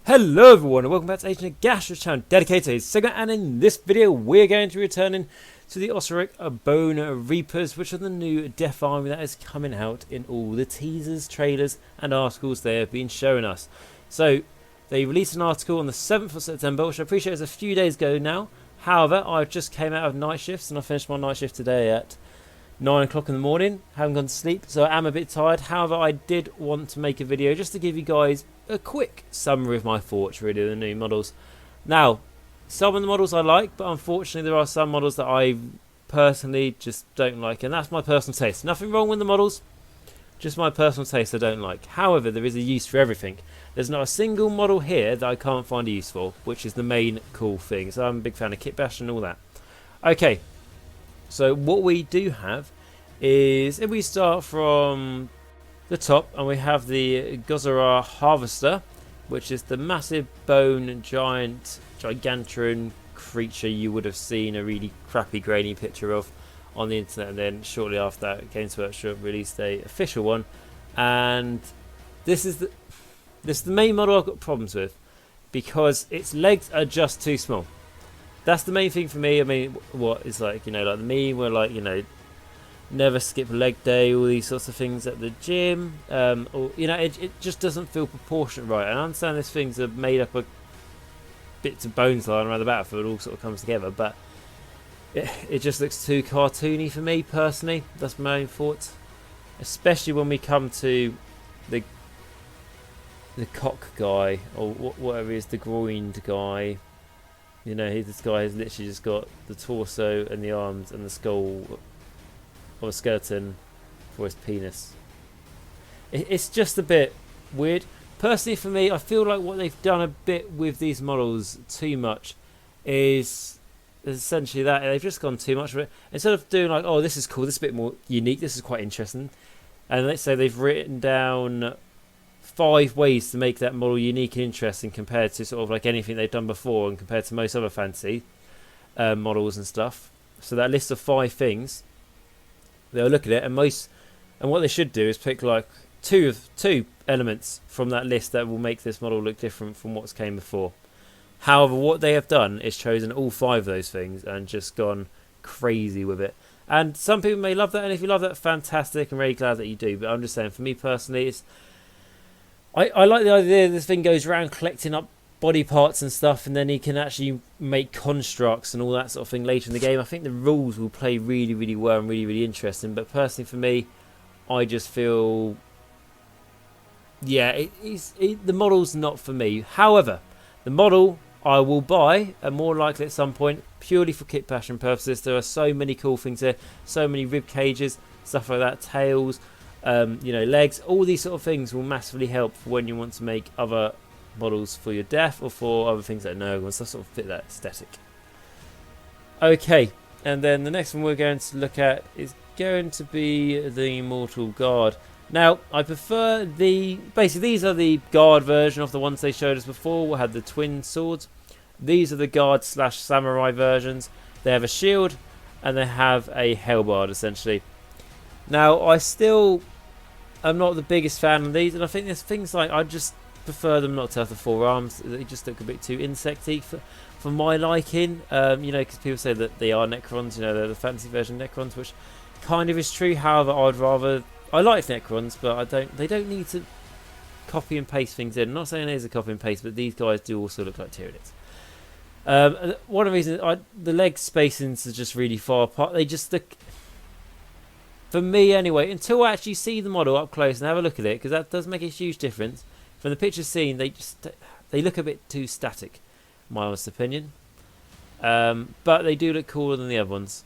Hello everyone and welcome back to Agent Nagash's channel dedicated to Sigmar, and in this video we're going to be returning to the OSSIARCH Bonereapers, which are the new Death Army that is coming out in all the teasers, trailers and articles they have been showing us. So they released an article on the 7th of September, which I appreciate is a few days ago now. However, I just came out of night shifts and I finished my night shift today at 9 o'clock in the morning. Haven't gone to sleep, so I am a bit tired. However, I did want to make a video just to give you guys a quick summary of my thoughts really of the new models. Now, some of the models I like, but unfortunately there are some models that I personally just don't like, and that's my personal taste. Nothing wrong with the models, just my personal taste I don't like. However, there is a use for everything. There's not a single model here that I can't find a use for, which is the main cool thing. So I'm a big fan of kit bash and all that. Okay, so what we do have is, if we start from the top, and we have the Gazzara Harvester, which is the massive bone gigantuan creature you would have seen a really crappy grainy picture of on the internet, and then shortly after that Games Workshop released a official one, and this is the main model I've got problems with because its legs are just too small. That's the main thing for me. I mean, what is like, like the meme where never skip leg day, all these sorts of things at the gym, or it just doesn't feel proportionate right. And I understand these things are made up of bits of bones lying around the battlefield, all sort of comes together, but it just looks too cartoony for me personally. That's my own thoughts, especially when we come to the cock guy, or whatever he is, the groined guy. This guy has literally just got the torso and the arms and the skull of a skeleton for his penis. It's just a bit weird. Personally for me, I feel like what they've done a bit with these models too much is essentially that they've just gone too much for it. Instead of doing like, oh, this is cool, this is a bit more unique, this is quite interesting, and let's say they've written down 5 ways to make that model unique and interesting compared to sort of like anything they've done before and compared to most other fantasy models and stuff. So that list of 5 things, they'll look at it, and what they should do is pick like two elements from that list that will make this model look different from what's came before. However, what they have done is chosen all 5 of those things and just gone crazy with it. And some people may love that, and if you love that, fantastic. I'm really glad that you do. But I'm just saying, for me personally, I like the idea this thing goes around collecting up body parts and stuff, and then he can actually make constructs and all that sort of thing later in the game. I think the rules will play really, really well and really, really interesting. But personally for me, I just feel, the model's not for me. However, the model I will buy, and more likely at some point, purely for kit passion purposes. There are so many cool things here, so many rib cages, stuff like that, tails, legs, all these sort of things will massively help when you want to make other models for your death or for other things like Nagash, so sort of fit that aesthetic. Okay, and then the next one we're going to look at is going to be the Immortal God. Now, I prefer basically these are the guard version of the ones they showed us before. We had the twin swords. These are the guard / samurai versions. They have a shield and they have a halberd essentially. Now, I'm not the biggest fan of these, and I think there's things like I just prefer them not to have the 4 arms. They just look a bit too insecty for my liking. Because people say that they are Necrons. They're the fantasy version of Necrons, which kind of is true. However, I like Necrons, but they don't need to copy and paste things in. I'm not saying it is a copy and paste, but these guys do also look like Tyranids. One of the reasons the leg spacings are just really far apart. They just look, for me anyway, until I actually see the model up close and have a look at it, because that does make a huge difference. From the pictures seen, they look a bit too static, in my honest opinion. But they do look cooler than the other ones.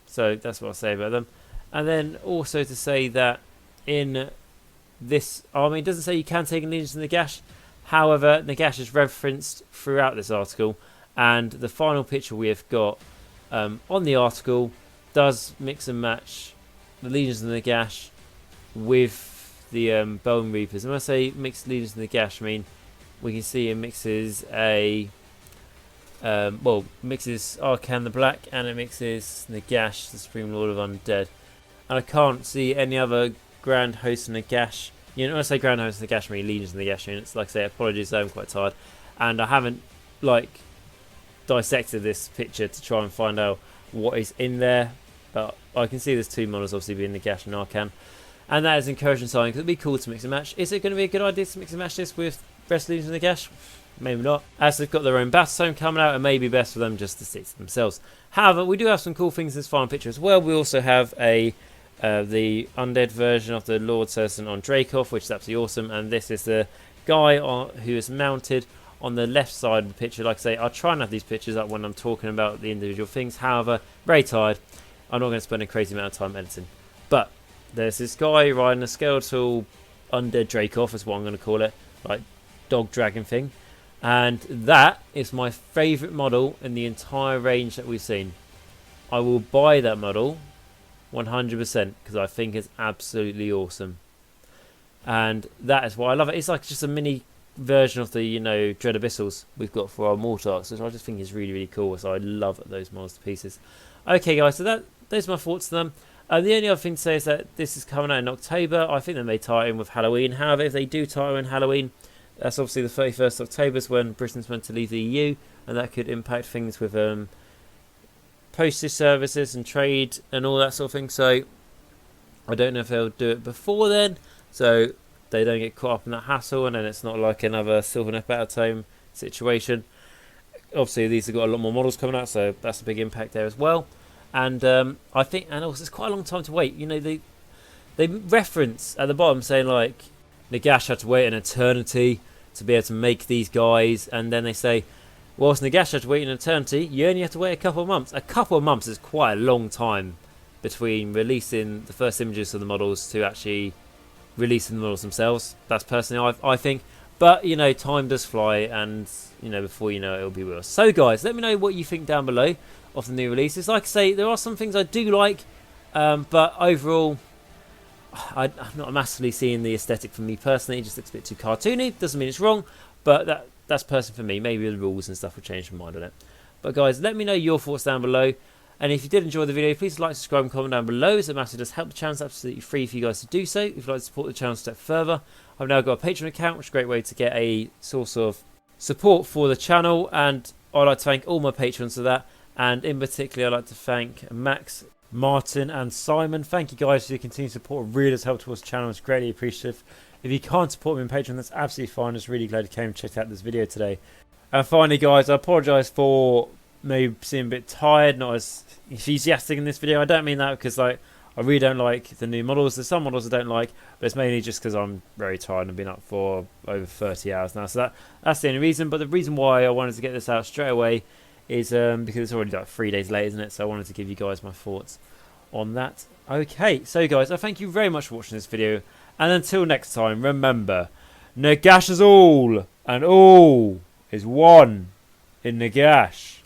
So that's what I'll say about them. And then also to say that in this army, it doesn't say you can take allegiance to Nagash. However, Nagash is referenced throughout this article, and the final picture we have got on the article does mix and match the Legions of Nagash with the Bonereapers. And when I say mixed Legions of Nagash, I mean we can see it mixes mixes Arcan the Black, and it mixes Nagash, the Supreme Lord of Undead. And I can't see any other Grand Host of Nagash You know, when I say Grand Host Nagash, I mean Legions of Nagash units. Like I say, apologies, I'm quite tired, and I haven't like dissected this picture to try and find out what is in there. But I can see there's 2 models, obviously being Nagash and Arcan, and that is encouraging sign because it'd be cool to mix and match. Is it going to be a good idea to mix and match this with Rest Legions of Nagash? Maybe not, as they've got their own battle zone coming out, and maybe best for them just to stick to themselves. However, we do have some cool things in this final picture as well. We also have the undead version of the Lord Citizen on Dracov, which is absolutely awesome, and this is the guy who is mounted on the left side of the picture. Like I say, I'll try and have these pictures up when I'm talking about the individual things. However, very tired. I'm not going to spend a crazy amount of time editing. But there's this guy riding a skeletal undead Dracov, is what I'm going to call it, like dog dragon thing. And that is my favourite model in the entire range that we've seen. I will buy that model 100% because I think it's absolutely awesome. And that is why I love it. It's like just a mini version of the, you know, Dread Abyssals we've got for our Mortarchs, which I just think is really, really cool. So I love those monster pieces. Okay, guys, so those are my thoughts on them. The only other thing to say is that this is coming out in October. I think they may tie it in with Halloween. However, if they do tie in Halloween, that's obviously the 31st of October is when Britain's meant to leave the EU, and that could impact things with postage services and trade and all that sort of thing. So I don't know if they'll do it before then, so they don't get caught up in that hassle, and then it's not like another Sylvaneth Battletome situation. Obviously, these have got a lot more models coming out, so that's a big impact there as well. And I think, and also it's quite a long time to wait. You know, they reference at the bottom saying like Nagash had to wait an eternity to be able to make these guys, and then they say, whilst Nagash had to wait an eternity, you only have to wait a couple of months. A couple of months is quite a long time between releasing the first images of the models to actually releasing the models themselves. That's personally I think. But, you know, time does fly, and, you know, before you know it, it'll be real. So, guys, let me know what you think down below of the new releases. Like I say, there are some things I do like, but overall, I'm not massively seeing the aesthetic for me personally. It just looks a bit too cartoony. Doesn't mean it's wrong, but that's personal for me. Maybe the rules and stuff will change my mind on it. But guys, let me know your thoughts down below. And if you did enjoy the video, please like, subscribe and comment down below. As it matters, does help the channel. It's absolutely free for you guys to do so. If you'd like to support the channel a step further, I've now got a Patron account, which is a great way to get a source of support for the channel. And I'd like to thank all my patrons for that. And in particular, I'd like to thank Max, Martin and Simon. Thank you guys for your continued support. It really does help towards the channel. It's greatly appreciative. If you can't support me on Patreon, that's absolutely fine. I'm just really glad you came and checked out this video today. And finally, guys, I apologise for maybe seeming a bit tired, not as enthusiastic in this video. I don't mean that because like I really don't like the new models. There's some models I don't like, but it's mainly just because I'm very tired and I've been up for over 30 hours now. So that's the only reason. But the reason why I wanted to get this out straight away is because it's already like 3 days late, isn't it? So I wanted to give you guys my thoughts on that. Okay, so guys, I thank you very much for watching this video, and until next time, remember, Nagash is all, and all is one in Nagash.